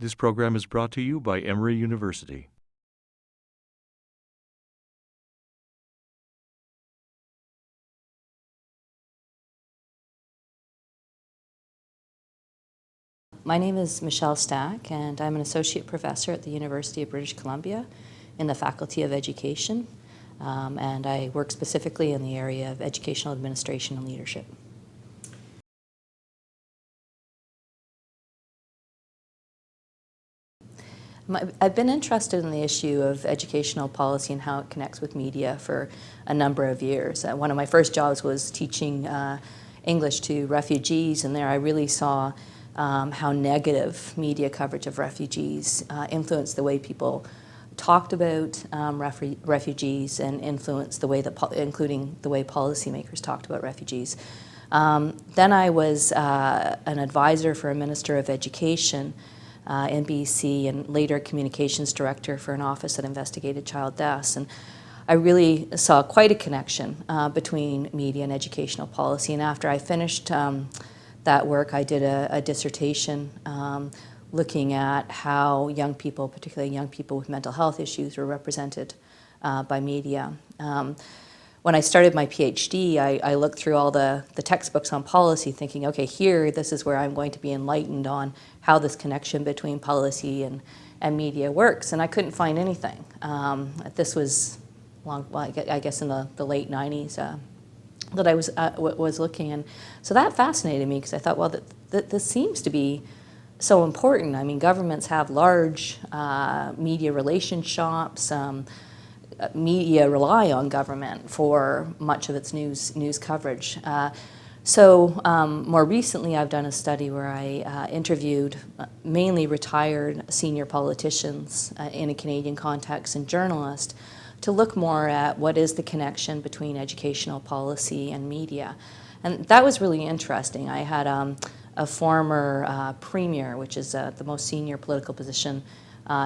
This program is brought to you by Emory University. My name is Michelle Stack, and I'm an associate professor at the University of British Columbia in the Faculty of Education, and I work specifically in the area of educational administration and leadership. I've been interested in the issue of educational policy and how it connects with media for a number of years. One of my first jobs was teaching English to refugees, and there I really saw how negative media coverage of refugees influenced the way people talked about refugees and influenced the way that, including the way policymakers talked about refugees. Then I was an advisor for a Minister of Education in BC, and later communications director for an office that investigated child deaths. And I really saw quite a connection between media and educational policy. And after I finished that work, I did a dissertation looking at how young people, particularly young people with mental health issues, were represented by media. When I started my PhD, I looked through all the textbooks on policy thinking, okay, this is where I'm going to be enlightened on how this connection between policy and media works, and I couldn't find anything. This was, I guess in the late 90s that I was looking, and so that fascinated me because I thought, well, this seems to be so important. I mean, governments have large media relation shops. Media rely on government for much of its news coverage. So more recently I've done a study where I interviewed mainly retired senior politicians in a Canadian context and journalists to look more at what is the connection between educational policy and media. And that was really interesting. I had a former premier, which is the most senior political position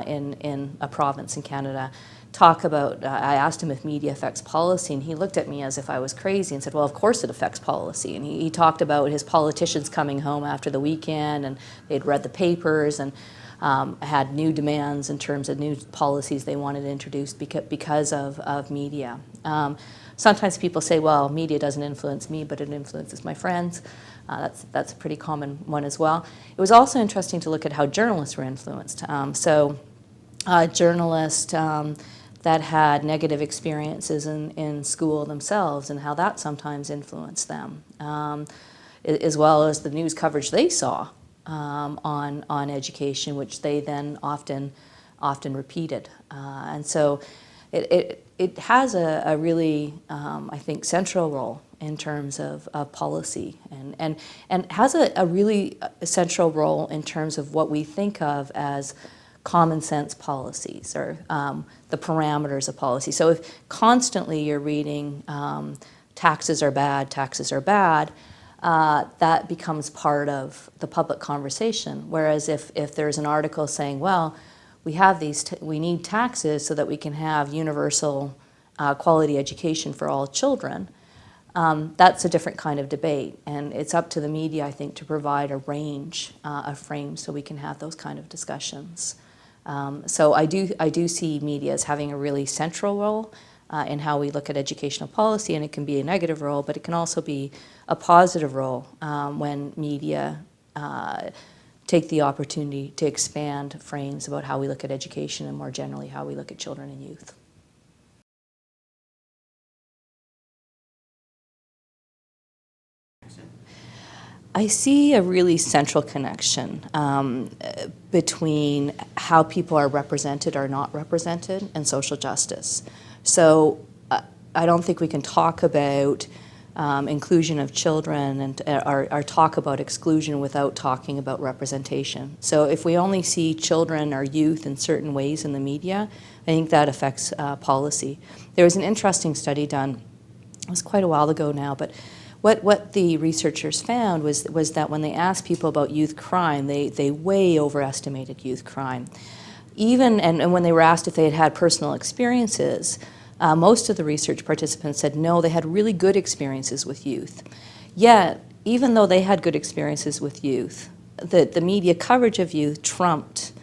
in a province in Canada, talk about, I asked him if media affects policy, and he looked at me as if I was crazy and said, well, of course it affects policy. And he talked about his politicians coming home after the weekend, and they'd read the papers and had new demands in terms of new policies they wanted introduced because of media. Sometimes people say, well, media doesn't influence me, but it influences my friends. That's a pretty common one as well. It was also interesting to look at how journalists were influenced. Journalists that had negative experiences in school themselves and how that sometimes influenced them, as well as the news coverage they saw on education, which they then often repeated. And so it has a really, I think, central role in terms of policy, and has a really central role in terms of what we think of as common sense policies, or the parameters of policy. So if constantly you're reading taxes are bad, that becomes part of the public conversation. Whereas if there's an article saying, well, we need taxes so that we can have universal quality education for all children, that's a different kind of debate. And it's up to the media, I think, to provide a range of frames so we can have those kind of discussions. So I do see media as having a really central role in how we look at educational policy, and it can be a negative role, but it can also be a positive role when media take the opportunity to expand frames about how we look at education and more generally how we look at children and youth. I see a really central connection between how people are represented or not represented and social justice. So I don't think we can talk about inclusion of children and or talk about exclusion without talking about representation. So if we only see children or youth in certain ways in the media, I think that affects policy. There was an interesting study done, it was quite a while ago now, but what the researchers found was that when they asked people about youth crime, they way overestimated youth crime. And when they were asked if they had personal experiences, most of the research participants said no, they had really good experiences with youth. Yet, even though they had good experiences with youth, the media coverage of youth trumped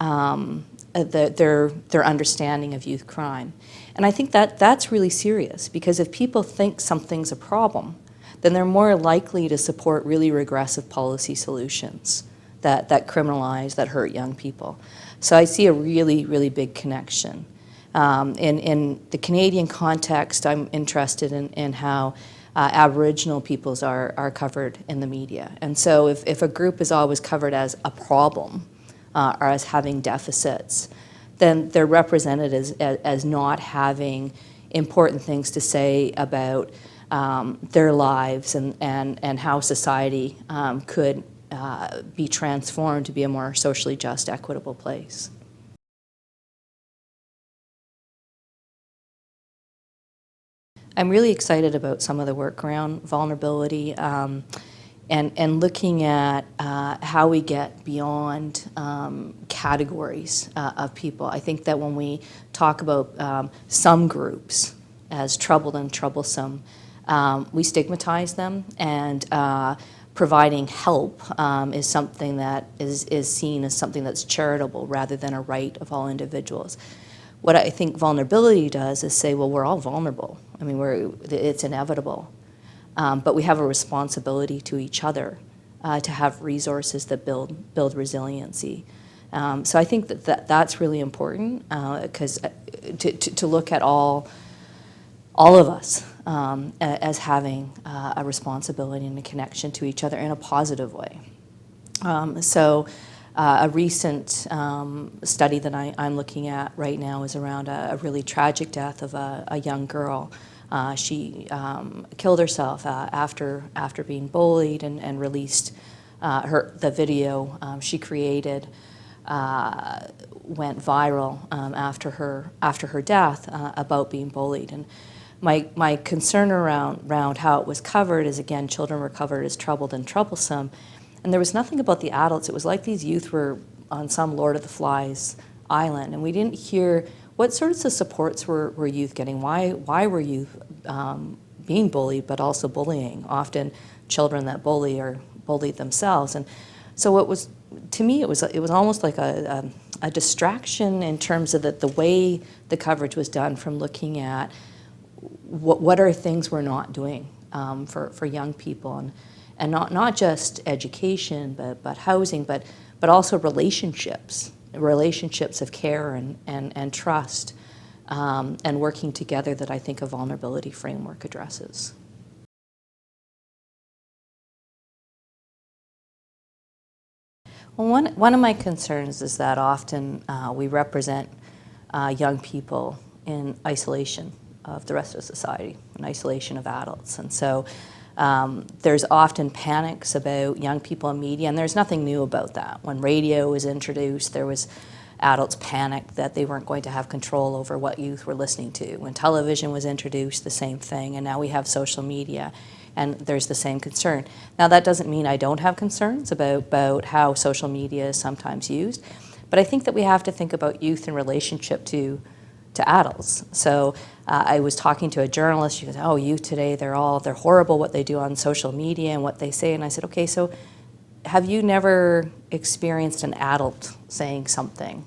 their understanding of youth crime. And I think that that's really serious, because if people think something's a problem, then they're more likely to support really regressive policy solutions that criminalize, that hurt young people. So I see a really, really big connection. In the Canadian context, I'm interested in how Aboriginal peoples are covered in the media. And so if a group is always covered as a problem or as having deficits, then they're represented as not having important things to say about their lives and how society could be transformed to be a more socially just, equitable place. I'm really excited about some of the work around vulnerability and looking at how we get beyond categories of people. I think that when we talk about some groups as troubled and troublesome, we stigmatize them, and providing help is something that is seen as something that's charitable rather than a right of all individuals. What I think vulnerability does is say, well, we're all vulnerable. I mean, it's inevitable. But we have a responsibility to each other to have resources that build resiliency. So I think that's really important, because to look at all of us as having a responsibility and a connection to each other in a positive way. A recent study that I'm looking at right now is around a really tragic death of a young girl. She killed herself after being bullied, and released the video she created went viral after her death about being bullied. And my concern around how it was covered is, again, children were covered as troubled and troublesome. And there was nothing about the adults. It was like these youth were on some Lord of the Flies island, and we didn't hear what sorts of supports were youth getting. Why were youth being bullied, but also bullying? Often children that bully are bullied themselves. And so it was, to me, it was almost like a distraction in terms of the way the coverage was done, from looking at what are things we're not doing for young people. And not just education, but housing, but also relationships of care and trust, and working together, that I think a vulnerability framework addresses. Well, one of my concerns is that often we represent young people in isolation of the rest of society, in isolation of adults. And so there's often panics about young people in media, and there's nothing new about that. When radio was introduced, there was adults panicked that they weren't going to have control over what youth were listening to. When television was introduced, the same thing, and now we have social media, and there's the same concern. Now, that doesn't mean I don't have concerns about how social media is sometimes used, but I think that we have to think about youth in relationship to adults. So I was talking to a journalist. She goes, "Oh, youth today, they're horrible what they do on social media and what they say." And I said, "Okay, so have you never experienced an adult saying something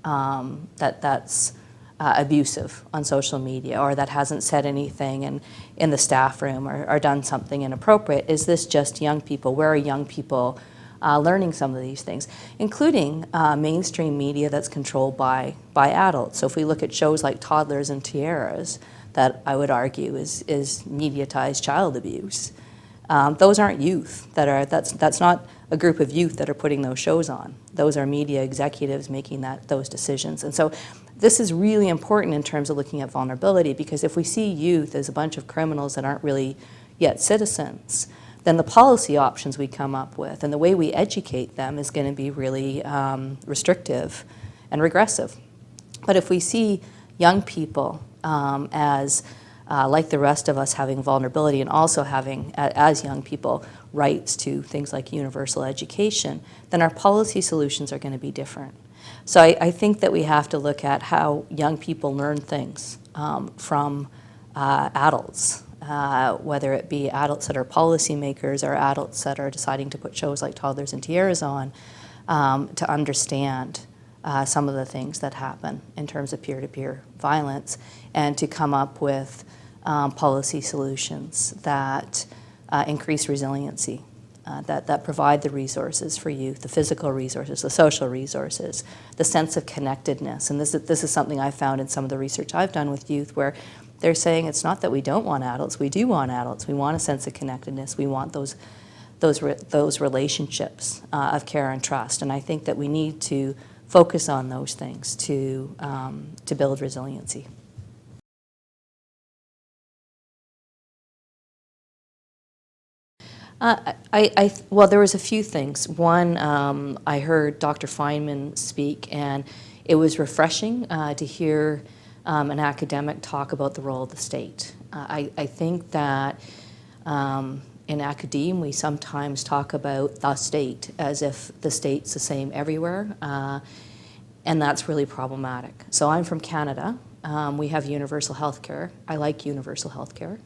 that's abusive on social media, or that hasn't said anything in the staff room, or done something inappropriate? Is this just young people? Where are young people learning some of these things, including mainstream media that's controlled by adults?" So if we look at shows like Toddlers and Tiaras, that I would argue is mediatized child abuse. Those aren't youth that's not a group of youth that are putting those shows on. Those are media executives making those decisions. And so this is really important in terms of looking at vulnerability, because if we see youth as a bunch of criminals that aren't really yet citizens, then the policy options we come up with and the way we educate them is going to be really restrictive and regressive. But if we see young people as like the rest of us, having vulnerability, and also having, as young people, rights to things like universal education, then our policy solutions are going to be different. So I think that we have to look at how young people learn things from adults. Whether it be adults that are policymakers or adults that are deciding to put shows like Toddlers and Tiaras on, to understand some of the things that happen in terms of peer-to-peer violence, and to come up with policy solutions that increase resiliency, that provide the resources for youth, the physical resources, the social resources, the sense of connectedness. And this is something I've found in some of the research I've done with youth, where they're saying it's not that we don't want adults, we do want adults. We want a sense of connectedness. We want those relationships of care and trust. And I think that we need to focus on those things to build resiliency. Well, there was a few things. One, I heard Dr. Feynman speak, and it was refreshing to hear an academic talk about the role of the state. I think that in academia, we sometimes talk about the state as if the state's the same everywhere, and that's really problematic. So I'm from Canada. We have universal health care. I like universal health care.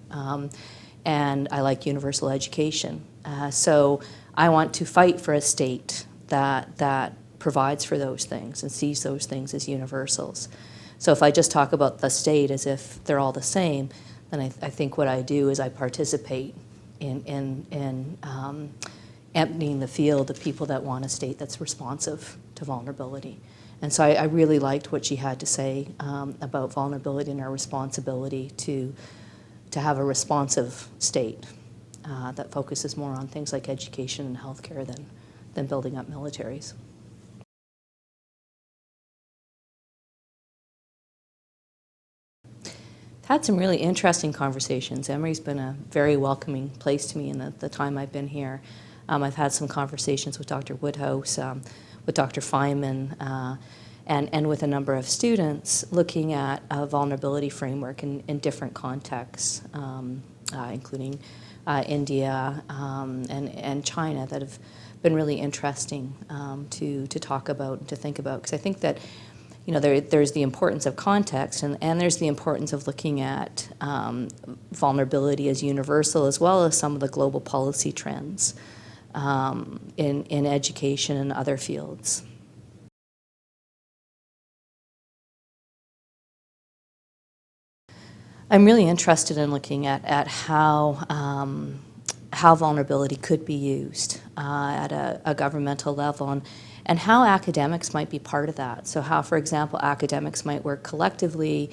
And I like universal education. So I want to fight for a state that provides for those things and sees those things as universals. So if I just talk about the state as if they're all the same, then I think what I do is I participate in emptying the field of people that want a state that's responsive to vulnerability. And so I really liked what she had to say about vulnerability and our responsibility to have a responsive state that focuses more on things like education and healthcare than building up militaries. Had some really interesting conversations. Emory's been a very welcoming place to me in the time I've been here. I've had some conversations with Dr. Woodhouse, with Dr. Feynman, and with a number of students looking at a vulnerability framework in different contexts, including India and China, that have been really interesting to talk about and to think about. Because I think that there's the importance of context, and there's the importance of looking at vulnerability as universal, as well as some of the global policy trends in education and other fields. I'm really interested in looking at how vulnerability could be used at a governmental level, and how academics might be part of that. So how, for example, academics might work collectively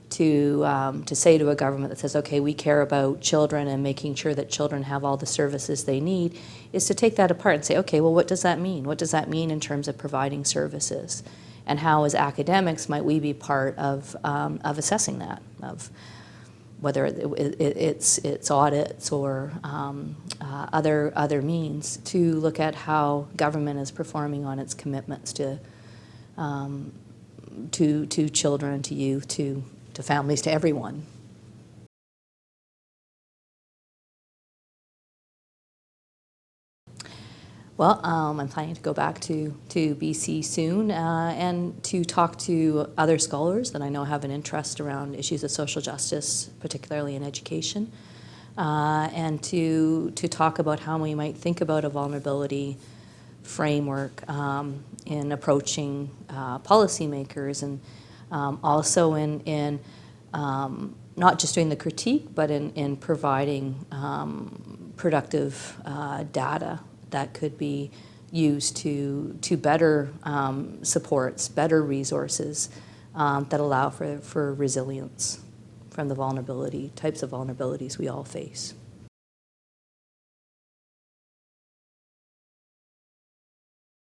to say to a government that says, okay, we care about children and making sure that children have all the services they need, is to take that apart and say, okay, well, what does that mean? What does that mean in terms of providing services? And how, as academics, might we be part of assessing that, of whether it's audits or other means, to look at how government is performing on its commitments to children, to youth, to families, to everyone. Well, I'm planning to go back to BC soon and to talk to other scholars that I know have an interest around issues of social justice, particularly in education, and to talk about how we might think about a vulnerability framework in approaching policymakers, and also in not just doing the critique, but in providing productive data that could be used to better supports, better resources that allow for resilience from the types of vulnerabilities we all face.